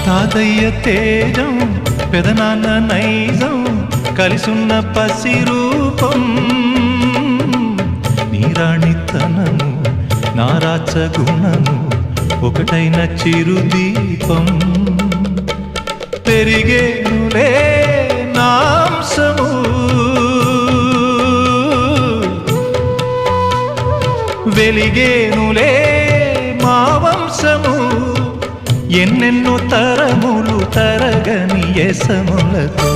తాతయ్య తేజం పెదనాన్న నైజం కలిసున్న పసి రూపం నీరాణితనము నారాచ గుణము ఒకటైన చిరుదీపం పెరిగేనులే నాంసము వెలిగేనులే మా వంశము ఎన్నెన్నో తరములు తరగని యసములతో